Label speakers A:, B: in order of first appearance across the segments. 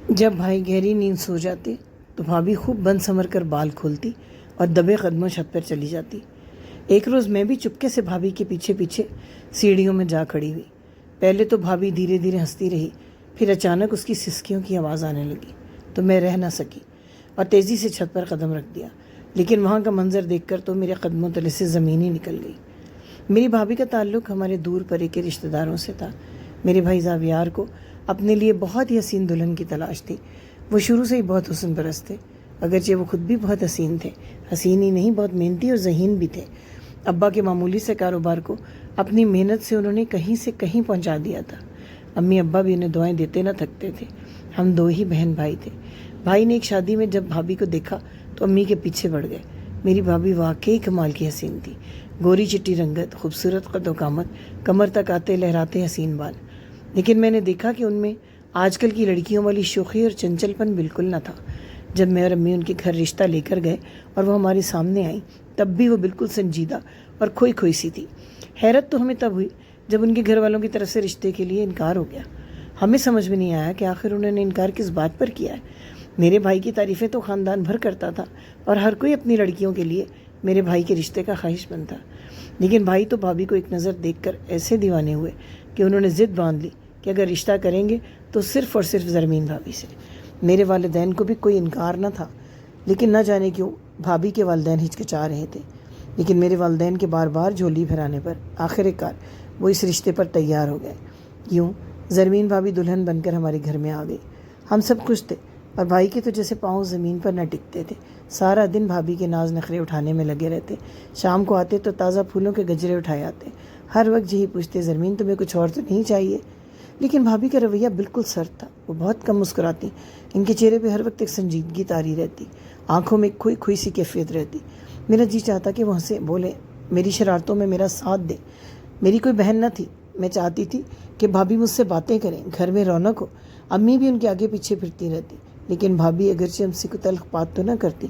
A: جب بھائی گہری نیند سو جاتے تو بھابھی خوب بند سنور کر بال کھولتی اور دبے قدموں چھت پر چلی جاتی۔ ایک روز میں بھی چپکے سے بھابھی کے پیچھے پیچھے سیڑھیوں میں جا کھڑی ہوئی۔ پہلے تو بھابھی دھیرے دھیرے ہنستی رہی، پھر اچانک اس کی سسکیوں کی آواز آنے لگی تو میں رہ نہ سکی اور تیزی سے چھت پر قدم رکھ دیا، لیکن وہاں کا منظر دیکھ کر تو میرے قدموں تلے سے زمین ہی نکل گئی۔ میری بھابھی کا تعلق ہمارے دور پرے کے رشتہ داروں سے تھا۔ میرے بھائی زاویار کو اپنے لیے بہت ہی حسین دلہن کی تلاش تھی۔ وہ شروع سے ہی بہت حسن پرست تھے، اگرچہ وہ خود بھی بہت حسین تھے۔ حسین ہی نہیں، بہت محنتی اور ذہین بھی تھے۔ ابا کے معمولی سے کاروبار کو اپنی محنت سے انہوں نے کہیں سے کہیں پہنچا دیا تھا۔ امی ابا بھی انہیں دعائیں دیتے نہ تھکتے تھے۔ ہم دو ہی بہن بھائی تھے۔ بھائی نے ایک شادی میں جب بھابھی کو دیکھا تو امی کے پیچھے پڑ گئے۔ میری بھابھی واقعی کمال کی حسین تھی، گوری چٹی رنگت، خوبصورت قد و قامت، کمر تک آتے لہراتے حسین بال۔ لیکن میں نے دیکھا کہ ان میں آج کل کی لڑکیوں والی شوخی اور چنچل پن بالکل نہ تھا۔ جب میں اور امی ان کے گھر رشتہ لے کر گئے اور وہ ہمارے سامنے آئیں، تب بھی وہ بالکل سنجیدہ اور کھوئی کھوئی سی تھی۔ حیرت تو ہمیں تب ہوئی جب ان کے گھر والوں کی طرف سے رشتے کے لیے انکار ہو گیا۔ ہمیں سمجھ میں نہیں آیا کہ آخر انہوں نے انکار کس بات پر کیا ہے۔ میرے بھائی کی تعریفیں تو خاندان بھر کرتا تھا اور ہر کوئی اپنی لڑکیوں کے لیے میرے بھائی کے رشتے کا خواہش مند تھا، لیکن بھائی تو بھابھی کو ایک نظر دیکھ کر ایسے دیوانے ہوئے کہ انہوں نے ضد باندھ لی کہ اگر رشتہ کریں گے تو صرف اور صرف زرمین بھابھی سے۔ میرے والدین کو بھی کوئی انکار نہ تھا، لیکن نہ جانے کیوں بھابھی کے والدین ہچکچا رہے تھے۔ لیکن میرے والدین کے بار بار جھولی بھرانے پر آخر کار وہ اس رشتے پر تیار ہو گئے۔ یوں زرمین بھابھی دلہن بن کر ہمارے گھر میں آ گئی۔ ہم سب خوش تھے اور بھائی کے تو جیسے پاؤں زمین پر نہ ٹکتے تھے۔ سارا دن بھابھی کے ناز نخرے اٹھانے میں لگے رہتے۔ شام کو آتے تو تازہ پھولوں کے گجرے اٹھائے آتے۔ ہر وقت یہی پوچھتے، زرمین تمہیں کچھ اور تو نہیں چاہیے؟ لیکن بھابھی کا رویہ بالکل سرد تھا۔ وہ بہت کم مسکراتی، ان کے چہرے پہ ہر وقت ایک سنجیدگی طاری رہتی، آنکھوں میں ایک کھوئی کھوئی سی کیفیت رہتی۔ میرا جی چاہتا کہ وہ ہنسے، بولے، میری شرارتوں میں میرا ساتھ دے۔ میری کوئی بہن نہ تھی، میں چاہتی تھی کہ بھابھی مجھ سے باتیں کریں، گھر میں رونق ہو۔ امی بھی ان کے آگے پیچھے پھرتی رہتی، لیکن بھابھی اگرچہ ہم سے کوئی تلخ بات تو نہ کرتی،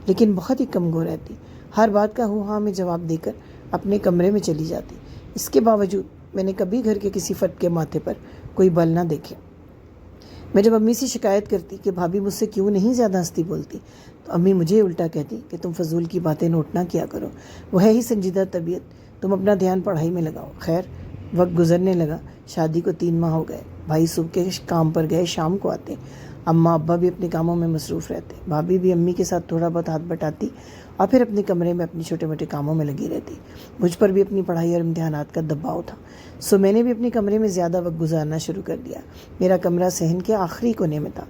A: لیکن بہت ہی کم گو رہتی۔ ہر بات کا ہوں ہاں میں جواب دے کر اپنے کمرے میں چلی جاتی۔ اس کے باوجود میں نے کبھی گھر کے کسی فرد کے ماتھے پر کوئی بل نہ دیکھے۔ میں جب امی سے شکایت کرتی کہ بھابھی مجھ سے کیوں نہیں زیادہ ہنستی بولتی، تو امی مجھے الٹا کہتی کہ تم فضول کی باتیں نوٹ نہ کیا کرو، وہ ہے ہی سنجیدہ طبیعت، تم اپنا دھیان پڑھائی میں لگاؤ۔ خیر، وقت گزرنے لگا، شادی کو 3 ماہ ہو گئے۔ بھائی صبح کے کام پر گئے، شام کو آتے۔ اماں ابا بھی اپنے کاموں میں مصروف رہتے۔ بھابھی بھی امی کے ساتھ تھوڑا بہت ہاتھ بٹاتی اور پھر اپنے کمرے میں اپنے چھوٹے موٹے کاموں میں لگی رہتی۔ مجھ پر بھی اپنی پڑھائی اور امتحانات کا دباؤ تھا، سو میں نے بھی اپنے کمرے میں زیادہ وقت گزارنا شروع کر دیا۔ میرا کمرہ صحن کے آخری کونے میں تھا،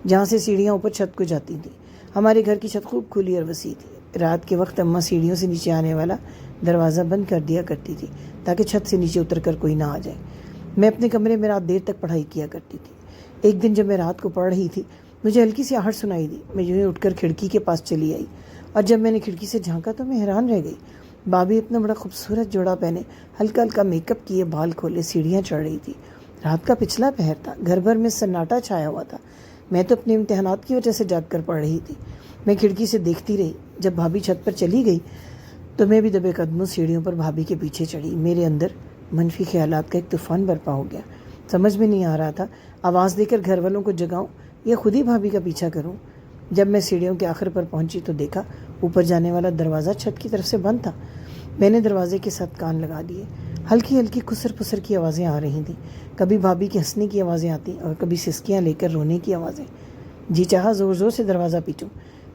A: جہاں سے سیڑھیاں اوپر چھت کو جاتی تھیں۔ ہمارے گھر کی چھت خوب کھلی اور وسیع تھی۔ رات کے وقت اماں سیڑھیوں سے نیچے آنے والا دروازہ بند کر دیا کرتی تھی تاکہ چھت سے نیچے اتر کر کوئی نہ آ جائے۔ میں اپنے کمرے میں رات دیر تک پڑھائی کیا کرتی تھی۔ ایک دن جب میں رات کو پڑھ رہی تھی، مجھے ہلکی سی آہٹ سنائی دی۔ میں یوں ہی اٹھ کر کھڑکی کے پاس چلی آئی اور جب میں نے کھڑکی سے جھانکا تو میں حیران رہ گئی۔ بھابھی اتنا بڑا خوبصورت جوڑا پہنے، ہلکا ہلکا میک اپ کیے، بال کھولے سیڑھیاں چڑھ رہی تھی۔ رات کا پچھلا پہر تھا، گھر بھر میں سناٹا چھایا ہوا تھا۔ میں تو اپنے امتحانات کی وجہ سے جاگ کر پڑھ رہی تھی۔ میں کھڑکی سے دیکھتی رہی۔ جب بھابھی چھت پر چلی گئی تو میں بھی دبے قدموں سیڑھیوں پر بھابھی کے پیچھے چڑھی۔ میرے اندر منفی خیالات کا ایک طوفان برپا ہو گیا۔ سمجھ میں نہیں آ رہا تھا آواز دے کر گھر والوں کو جگاؤں یا خود ہی بھابھی کا پیچھا کروں۔ جب میں سیڑھیوں کے آخر پر پہنچی تو دیکھا اوپر جانے والا دروازہ چھت کی طرف سے بند تھا۔ میں نے دروازے کے ساتھ کان لگا دیے۔ ہلکی ہلکی خسر پسر کی آوازیں آ رہی تھیں، کبھی بھابھی کے ہنسنے کی آوازیں آتی اور کبھی سسکیاں لے کر رونے کی آوازیں۔ جی چاہا زور زور سے دروازہ پیٹوں،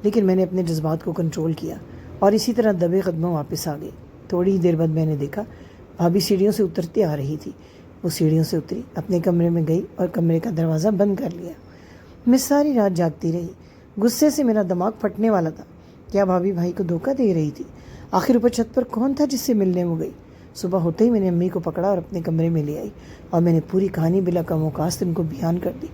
A: لیکن میں نے اپنے جذبات کو کنٹرول کیا اور اسی طرح دبے قدموں واپس آ گئی۔ تھوڑی ہی دیر بعد میں نے دیکھا بھابھی سیڑھیوں سے اترتے آ رہی تھی۔ وہ سیڑھیوں سے اتری، اپنے کمرے میں گئی اور کمرے کا دروازہ بند کر لیا۔ میں ساری رات جاگتی رہی، غصے سے میرا دماغ پھٹنے والا تھا۔ کیا بھابھی بھائی کو دھوکہ دے رہی تھی؟ آخر اوپر چھت پر کون تھا جس سے ملنے وہ گئی؟ صبح ہوتے ہی میں نے امی کو پکڑا اور اپنے کمرے میں لے آئی اور میں نے پوری کہانی بلا کم وقاصت ان کو بیان کر دی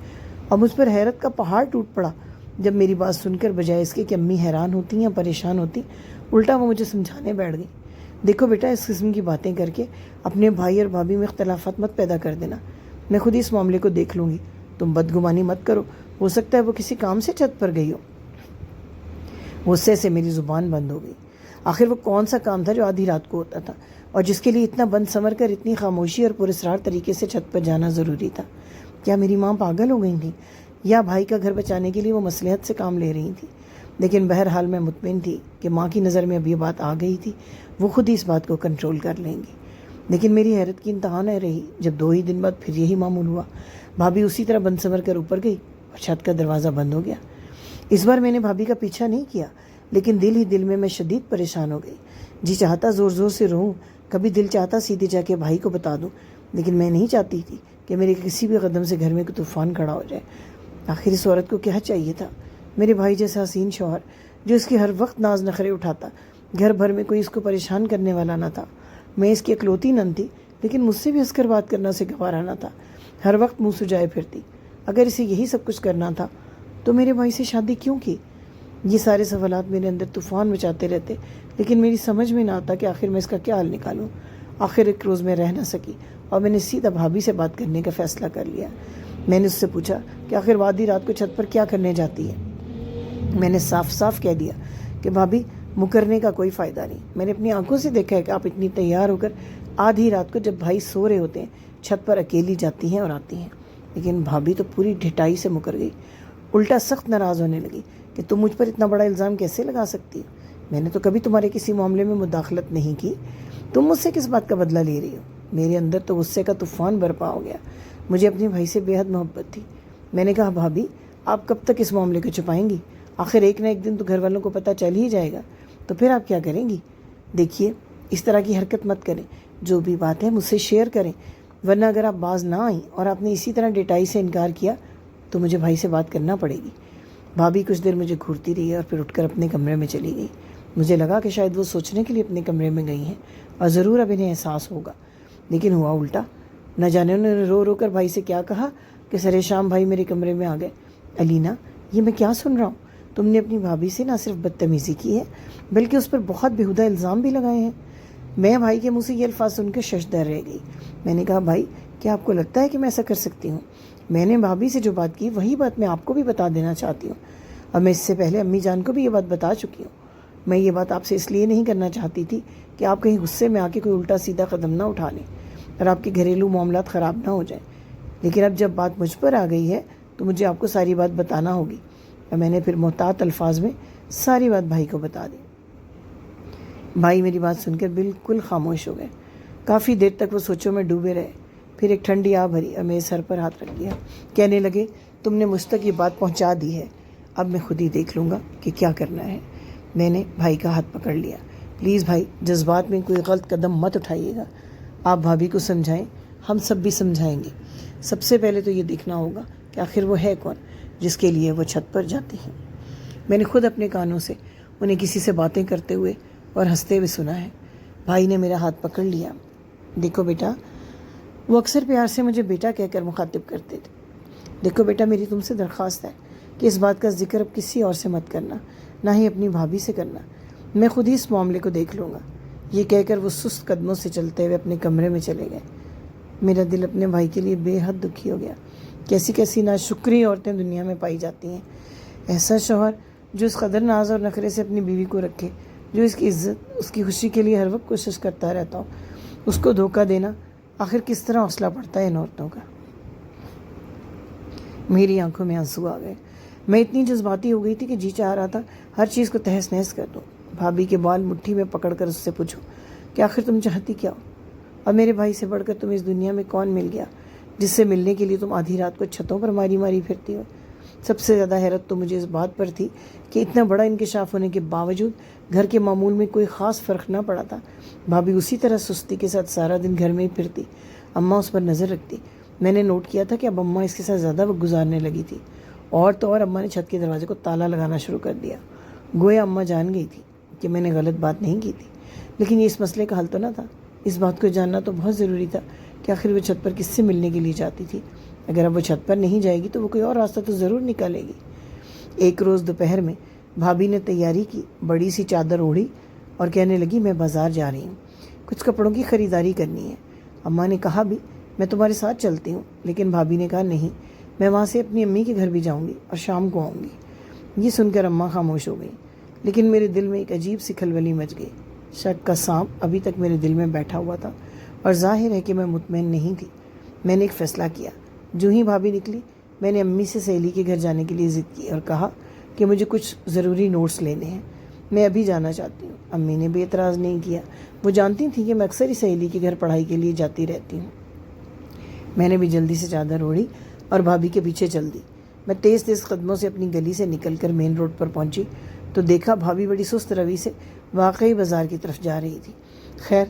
A: اور مجھ پر حیرت کا پہاڑ ٹوٹ پڑا جب میری بات سن کر بجائے اس کے کہ امی حیران ہوتی یا پریشان ہوتی، الٹا وہ مجھے سمجھانے بیٹھ گئی۔ دیکھو بیٹا، اس قسم کی باتیں کر کے اپنے بھائی اور بھابھی میں اختلافات مت پیدا کر دینا۔ میں خود ہی اس معاملے کو دیکھ لوں گی، تم بدگمانی مت کرو، ہو سکتا ہے وہ کسی کام سے چھت پر گئی ہو۔ غصے سے میری زبان بند ہو گئی۔ آخر وہ کون سا کام تھا جو آدھی رات کو ہوتا تھا اور جس کے لیے اتنا بند سنور کر اتنی خاموشی اور پراسرار طریقے سے چھت پر جانا ضروری تھا؟ کیا میری ماں پاگل ہو گئی تھی؟ یا بھائی کا گھر بچانے کے لیے وہ مصلحت سے کام لے رہی تھی، لیکن بہرحال میں مطمئن تھی کہ ماں کی نظر میں اب یہ بات آ گئی تھی، وہ خود ہی اس بات کو کنٹرول کر لیں گی۔ لیکن میری حیرت کی انتہا نہ رہی جب 2 ہی دن بعد پھر یہی معمول ہوا۔ بھابھی اسی طرح بن سنور کر اوپر گئی اور چھت کا دروازہ بند ہو گیا۔ اس بار میں نے بھابھی کا پیچھا نہیں کیا، لیکن دل ہی دل میں شدید پریشان ہو گئی۔ جی چاہتا زور زور سے روؤں، کبھی دل چاہتا سیدھے جا کے بھائی کو بتا دوں، لیکن میں نہیں چاہتی تھی کہ میرے کسی بھی قدم سے گھر میں کوئی طوفان کھڑا ہو جائے۔ آخر اس عورت کو کیا چاہیے تھا؟ میرے بھائی جیسا حسین شوہر جو اس کی ہر وقت ناز نخرے اٹھاتا، گھر بھر میں کوئی اس کو پریشان کرنے والا نہ تھا۔ میں اس کی اکلوتی نند تھی، لیکن مجھ سے بھی ہنس کر بات کرنا اسے گوارا نہ تھا، ہر وقت منہ سجائے پھرتی۔ اگر اسے یہی سب کچھ کرنا تھا تو میرے بھائی سے شادی کیوں کی؟ یہ سارے سوالات میرے اندر طوفان مچاتے رہتے، لیکن میری سمجھ میں نہ آتا کہ آخر میں اس کا کیا حل نکالوں۔ آخر ایک روز میں رہ نہ سکی اور میں نے سیدھا بھابھی سے بات کرنے کا فیصلہ کر لیا۔ میں نے اس سے پوچھا کہ آخر وادی رات کو چھت پر کیا کرنے جاتی ہے۔ میں نے صاف صاف کہہ دیا کہ بھابھی مکرنے کا کوئی فائدہ نہیں، میں نے اپنی آنکھوں سے دیکھا ہے کہ آپ اتنی تیار ہو کر آدھی رات کو جب بھائی سو رہے ہوتے ہیں چھت پر اکیلی جاتی ہیں اور آتی ہیں۔ لیکن بھابھی تو پوری ڈھٹائی سے مکر گئی، الٹا سخت ناراض ہونے لگی کہ تم مجھ پر اتنا بڑا الزام کیسے لگا سکتی ہو؟ میں نے تو کبھی تمہارے کسی معاملے میں مداخلت نہیں کی، تم مجھ سے کس بات کا بدلہ لے رہی ہو؟ میرے اندر تو غصے کا طوفان برپا ہو گیا۔ مجھے اپنے بھائی سے بے حد محبت تھی۔ میں نے کہا بھابھی آپ کب تک اس معاملے کو چھپائیں گی؟ آخر ایک نہ ایک دن تو گھر والوں کو پتہ چل ہی جائے گا، تو پھر آپ کیا کریں گی؟ دیکھیے اس طرح کی حرکت مت کریں، جو بھی بات ہے مجھ سے شیئر کریں، ورنہ اگر آپ باز نہ آئیں اور آپ نے اسی طرح ڈٹائی سے انکار کیا تو مجھے بھائی سے بات کرنا پڑے گی۔ بھابھی کچھ دیر مجھے گھورتی رہی اور پھر اٹھ کر اپنے کمرے میں چلی گئی۔ مجھے لگا کہ شاید وہ سوچنے کے لیے اپنے کمرے میں گئی ہیں اور ضرور اب انہیں احساس ہوگا، لیکن ہوا الٹا۔ نہ جانے انہوں نے رو رو کر بھائی سے کیا کہا کہ سرے شام بھائی میرے کمرے میں آ گئے۔ علینا یہ میں کیا سن رہا ہوں؟ تم نے اپنی بھابھی سے نہ صرف بدتمیزی کی ہے بلکہ اس پر بہت بیہودہ الزام بھی لگائے ہیں۔ میں بھائی کے منہ سے یہ الفاظ سن کے ششدر رہ گئی۔ میں نے کہا بھائی کیا آپ کو لگتا ہے کہ میں ایسا کر سکتی ہوں؟ میں نے بھابھی سے جو بات کی وہی بات میں آپ کو بھی بتا دینا چاہتی ہوں، اور میں اس سے پہلے امی جان کو بھی یہ بات بتا چکی ہوں۔ میں یہ بات آپ سے اس لیے نہیں کرنا چاہتی تھی کہ آپ کہیں غصے میں آ کے کوئی الٹا سیدھا قدم نہ اٹھا لیں اور آپ کے گھریلو معاملات خراب نہ ہو جائیں، لیکن اب جب بات مجھ پر آ گئی ہے تو مجھے آپ کو ساری بات بتانا ہوگی۔ اور میں نے پھر محتاط الفاظ میں ساری بات بھائی کو بتا دی۔ بھائی میری بات سن کر بالکل خاموش ہو گئے۔ کافی دیر تک وہ سوچوں میں ڈوبے رہے، پھر ایک ٹھنڈی آ بھری اور میرے سر پر ہاتھ رکھ دیا۔ کہنے لگے تم نے مجھ تک یہ بات پہنچا دی ہے، اب میں خود ہی دیکھ لوں گا کہ کیا کرنا ہے۔ میں نے بھائی کا ہاتھ پکڑ لیا۔ پلیز بھائی جذبات میں کوئی غلط قدم مت اٹھائیے گا، آپ بھابھی کو سمجھائیں، ہم سب بھی سمجھائیں گے۔ سب سے پہلے تو یہ دیکھنا ہوگا کہ آخر وہ ہے کون جس کے لیے وہ چھت پر جاتی ہیں۔ میں نے خود اپنے کانوں سے انہیں کسی سے باتیں کرتے ہوئے اور ہنستے ہوئے سنا ہے۔ بھائی نے میرا ہاتھ پکڑ لیا۔ دیکھو بیٹا، وہ اکثر پیار سے مجھے بیٹا کہہ کر مخاطب کرتے تھے۔ دیکھو بیٹا میری تم سے درخواست ہے کہ اس بات کا ذکر اب کسی اور سے مت کرنا، نہ ہی اپنی بھابھی سے کرنا، میں خود ہی اس معاملے کو دیکھ لوں گا۔ یہ کہہ کر وہ سست قدموں سے چلتے ہوئے اپنے کمرے میں چلے گئے۔ میرا دل اپنے بھائی کے لیے بے حد دکھی ہو گیا۔ کیسی کیسی ناشکری عورتیں دنیا میں پائی جاتی ہیں۔ ایسا شوہر جو اس قدر ناز اور نخرے سے اپنی بیوی کو رکھے، جو اس کی عزت، اس کی خوشی کے لیے ہر وقت کوشش کرتا رہتا ہو، اس کو دھوکہ دینا، آخر کس طرح حوصلہ پڑتا ہے ان عورتوں کا۔ میری آنکھوں میں آنسو آ گئے۔ میں اتنی جذباتی ہو گئی تھی کہ جی چاہ رہا تھا ہر چیز کو تہس نہس کر دوں، بھابھی کے بال مٹھی میں پکڑ کر اس سے پوچھوں کہ آخر تم چاہتی کیا ہو، اور میرے بھائی سے بڑھ کر تم اس دنیا میں کون مل گیا جس سے ملنے کے لیے تم آدھی رات کو چھتوں پر ماری ماری پھرتی ہو۔ سب سے زیادہ حیرت تو مجھے اس بات پر تھی کہ اتنا بڑا انکشاف ہونے کے باوجود گھر کے معمول میں کوئی خاص فرق نہ پڑا تھا۔ بھابھی اسی طرح سستی کے ساتھ سارا دن گھر میں ہی پھرتی، اماں اس پر نظر رکھتی۔ میں نے نوٹ کیا تھا کہ اب اماں اس کے ساتھ زیادہ وقت گزارنے لگی تھی، اور تو اور اماں نے چھت کے دروازے کو تالا لگانا شروع کر دیا۔ گویا اماں جان گئی تھی کہ میں نے غلط بات نہیں کی تھی، لیکن یہ اس مسئلے کا حل تو نہ تھا۔ اس بات کو جاننا تو بہت ضروری تھا کہ آخر وہ چھت پر کس سے ملنے کے لیے جاتی تھی۔ اگر اب وہ چھت پر نہیں جائے گی تو وہ کوئی اور راستہ تو ضرور نکالے گی۔ ایک روز دوپہر میں بھابھی نے تیاری کی، بڑی سی چادر اوڑھی اور کہنے لگی میں بازار جا رہی ہوں، کچھ کپڑوں کی خریداری کرنی ہے۔ اماں نے کہا بھی میں تمہارے ساتھ چلتی ہوں، لیکن بھابھی نے کہا نہیں، میں وہاں سے اپنی امی کے گھر بھی جاؤں گی اور شام کو آؤں گی۔ یہ سن کر اماں خاموش ہو گئی، لیکن میرے دل میں ایک عجیب سی کھلبلی مچ گئی۔ شک کا سانپ ابھی تک میرے دل میں بیٹھا ہوا تھا، اور ظاہر ہے کہ میں مطمئن نہیں تھی۔ میں نے ایک فیصلہ کیا۔ جو ہی بھابھی نکلی میں نے امی سے سہیلی کے گھر جانے کے لیے ضد کی اور کہا کہ مجھے کچھ ضروری نوٹس لینے ہیں، میں ابھی جانا چاہتی ہوں۔ امی نے بھی اعتراض نہیں کیا، وہ جانتی تھیں کہ میں اکثر ہی سہیلی کے گھر پڑھائی کے لیے جاتی رہتی ہوں۔ میں نے بھی جلدی سے چادر اوڑھی اور بھابھی کے پیچھے چل دی۔ میں تیز تیز قدموں سے اپنی گلی سے نکل کر مین روڈ پر پہنچی تو دیکھا بھابھی بڑی سست روی سے واقعی بازار کی طرف جا رہی تھی۔ خیر،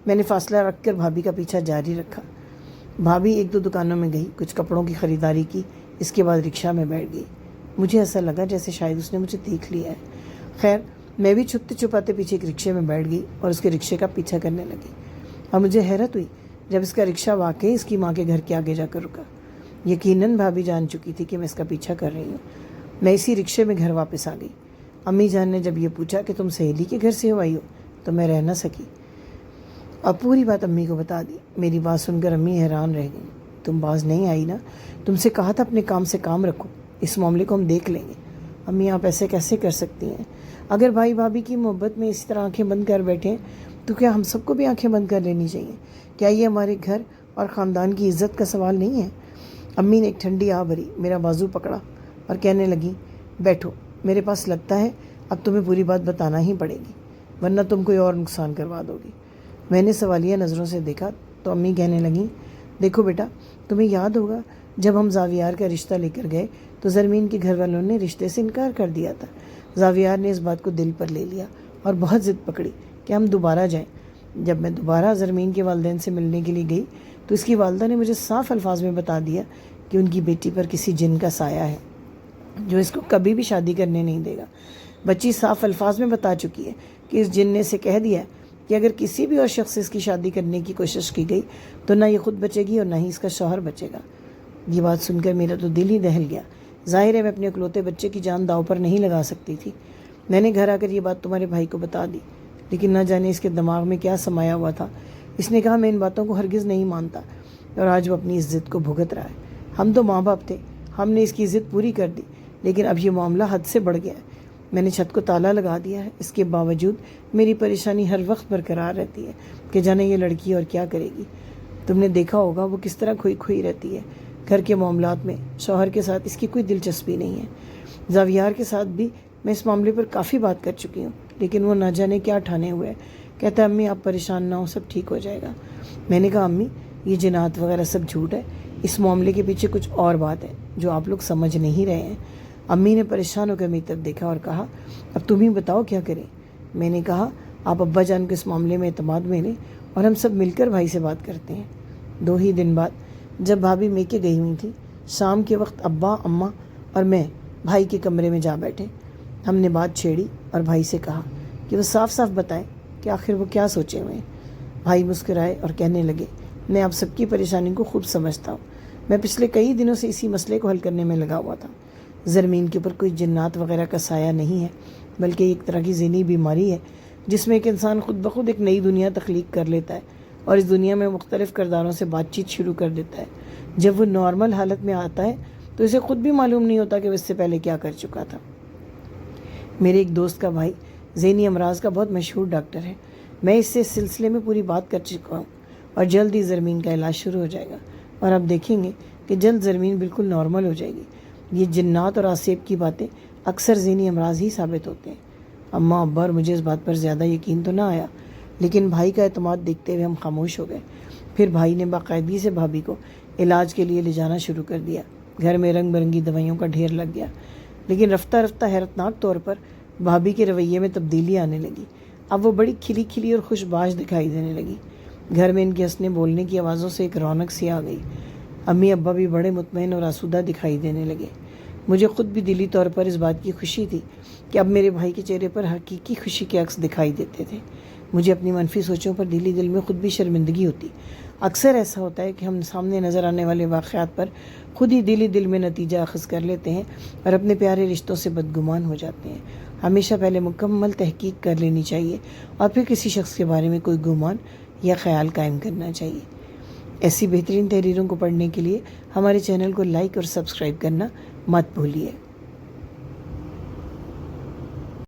A: میں نے فاصلہ رکھ کر بھابھی کا پیچھا جاری رکھا۔ بھابھی ایک دو دکانوں میں گئی، کچھ کپڑوں کی خریداری کی، اس کے بعد رکشہ میں بیٹھ گئی۔ مجھے ایسا لگا جیسے شاید اس نے مجھے دیکھ لیا ہے۔ خیر، میں بھی چھپتے چھپاتے پیچھے ایک رکشے میں بیٹھ گئی اور اس کے رکشے کا پیچھا کرنے لگی۔ اور مجھے حیرت ہوئی جب اس کا رکشہ واقعی اس کی ماں کے گھر کے آگے جا کر رکا۔ یقیناً بھابھی جان چکی تھی کہ میں اس کا پیچھا کر رہی ہوں۔ میں اسی رکشے میں گھر واپس آ گئی۔ امی جان نے جب یہ پوچھا کہ تم سہیلی کے گھر سے ہو آئی ہو تو میں رہ نہ سکی اور پوری بات امی کو بتا دی۔ میری بات سن کر امی حیران رہ گئیں۔ تم باز نہیں آئی نا؟ تم سے کہا تھا اپنے کام سے کام رکھو، اس معاملے کو ہم دیکھ لیں گے۔ امی آپ ایسے کیسے کر سکتی ہیں؟ اگر بھائی بھابھی کی محبت میں اسی طرح آنکھیں بند کر بیٹھیں تو کیا ہم سب کو بھی آنکھیں بند کر لینی چاہیے؟ کیا یہ ہمارے گھر اور خاندان کی عزت کا سوال نہیں ہے؟ امی نے ایک ٹھنڈی آہ بھری، میرا بازو پکڑا اور کہنے لگی، بیٹھو، میرے پاس لگتا ہے اب تمہیں پوری بات بتانا ہی پڑے گی ورنہ تم کوئی اور نقصان کروا دو گی۔ میں نے سوالیہ نظروں سے دیکھا تو امی کہنے لگیں، دیکھو بیٹا، تمہیں یاد ہوگا جب ہم زاویار کا رشتہ لے کر گئے تو زرمین کے گھر والوں نے رشتے سے انکار کر دیا تھا۔ زاویار نے اس بات کو دل پر لے لیا اور بہت ضد پکڑی کہ ہم دوبارہ جائیں۔ جب میں دوبارہ زرمین کے والدین سے ملنے کے لیے گئی تو اس کی والدہ نے مجھے صاف الفاظ میں بتا دیا کہ ان کی بیٹی پر کسی جن کا سایہ ہے جو اس کو کبھی بھی شادی کرنے نہیں دے گا۔ بچی صاف الفاظ میں بتا چکی ہے کہ اس جن نے اسے کہہ دیا ہے کہ اگر کسی بھی اور شخص سے اس کی شادی کرنے کی کوشش کی گئی تو نہ یہ خود بچے گی اور نہ ہی اس کا شوہر بچے گا۔ یہ بات سن کر میرا تو دل ہی دہل گیا۔ ظاہر ہے میں اپنے اکلوتے بچے کی جان داؤ پر نہیں لگا سکتی تھی۔ میں نے گھر آ کر یہ بات تمہارے بھائی کو بتا دی، لیکن نہ جانے اس کے دماغ میں کیا سمایا ہوا تھا۔ اس نے کہا میں ان باتوں کو ہرگز نہیں مانتا اور آج وہ اپنی عزت کو بھگت رہا ہے۔ ہم تو ماں باپ تھے، ہم نے اس کی عزت پوری کر دی، لیکن اب یہ معاملہ حد سے بڑھ گیا ہے۔ میں نے چھت کو تالا لگا دیا ہے، اس کے باوجود میری پریشانی ہر وقت برقرار رہتی ہے کہ جانے یہ لڑکی اور کیا کرے گی۔ تم نے دیکھا ہوگا وہ کس طرح کھوئی کھوئی رہتی ہے گھر کے معاملات میں، شوہر کے ساتھ اس کی کوئی دلچسپی نہیں ہے۔ زاویار کے ساتھ بھی میں اس معاملے پر کافی بات کر چکی ہوں، لیکن وہ نہ جانے کیا ٹھانے ہوئے ہے۔ کہتا ہے امی آپ پریشان نہ ہو، سب ٹھیک ہو جائے گا۔ میں نے کہا امی یہ جنات وغیرہ سب جھوٹ ہے، اس معاملے کے پیچھے کچھ اور بات ہے جو آپ لوگ سمجھ نہیں رہے ہیں۔ امی نے پریشان ہو کر میری طرف دیکھا اور کہا اب تم ہی بتاؤ کیا کریں۔ میں نے کہا آپ ابا جان کو اس معاملے میں اعتماد میں لیں اور ہم سب مل کر بھائی سے بات کرتے ہیں۔ 2 ہی دن بعد جب بھابھی میکے گئی ہوئی تھی، شام کے وقت ابا، اماں اور میں بھائی کے کمرے میں جا بیٹھے۔ ہم نے بات چھیڑی اور بھائی سے کہا کہ وہ صاف صاف بتائیں کہ آخر وہ کیا سوچے ہوئے ہیں۔ بھائی مسکرائے اور کہنے لگے میں آپ سب کی پریشانی کو خوب سمجھتا ہوں۔ میں پچھلے کئی دنوں سے اسی مسئلے کو حل کرنے میں لگا ہوا تھا۔ زرمین کے اوپر کوئی جنات وغیرہ کا سایہ نہیں ہے، بلکہ ایک طرح کی ذہنی بیماری ہے جس میں ایک انسان خود بخود ایک نئی دنیا تخلیق کر لیتا ہے اور اس دنیا میں مختلف کرداروں سے بات چیت شروع کر دیتا ہے۔ جب وہ نارمل حالت میں آتا ہے تو اسے خود بھی معلوم نہیں ہوتا کہ وہ اس سے پہلے کیا کر چکا تھا۔ میرے ایک دوست کا بھائی ذہنی امراض کا بہت مشہور ڈاکٹر ہے، میں اس سے اس سلسلے میں پوری بات کر چکا ہوں اور جلد ہی زرمین کا علاج شروع ہو جائے گا اور آپ دیکھیں گے کہ جلد زرمین بالکل نارمل ہو جائے گی۔ یہ جنات اور آسیب کی باتیں اکثر ذہنی امراض ہی ثابت ہوتے ہیں۔ اماں ابا اور مجھے اس بات پر زیادہ یقین تو نہ آیا، لیکن بھائی کا اعتماد دیکھتے ہوئے ہم خاموش ہو گئے۔ پھر بھائی نے باقاعدگی سے بھابھی کو علاج کے لیے لے جانا شروع کر دیا۔ گھر میں رنگ برنگی دوائیوں کا ڈھیر لگ گیا، لیکن رفتہ رفتہ حیرتناک طور پر بھابھی کے رویے میں تبدیلی آنے لگی۔ اب وہ بڑی کھلی کھلی اور خوش باش دکھائی دینے لگی۔ گھر میں ان کے ہنسنے بولنے کی آوازوں سے ایک رونق سی آ گئی۔ امی ابا بھی بڑے مطمئن اور آسودہ دکھائی دینے لگے۔ مجھے خود بھی دلی طور پر اس بات کی خوشی تھی کہ اب میرے بھائی کے چہرے پر حقیقی خوشی کے عکس دکھائی دیتے تھے۔ مجھے اپنی منفی سوچوں پر دلی دل میں خود بھی شرمندگی ہوتی۔ اکثر ایسا ہوتا ہے کہ ہم سامنے نظر آنے والے واقعات پر خود ہی دلی دل میں نتیجہ اخذ کر لیتے ہیں اور اپنے پیارے رشتوں سے بدگمان ہو جاتے ہیں۔ ہمیشہ پہلے مکمل تحقیق کر لینی چاہیے اور پھر کسی شخص کے بارے میں کوئی گمان یا خیال قائم کرنا چاہیے۔ ایسی بہترین تحریروں کو پڑھنے کے لیے ہمارے چینل کو لائک اور سبسکرائب کرنا مت بھولیے۔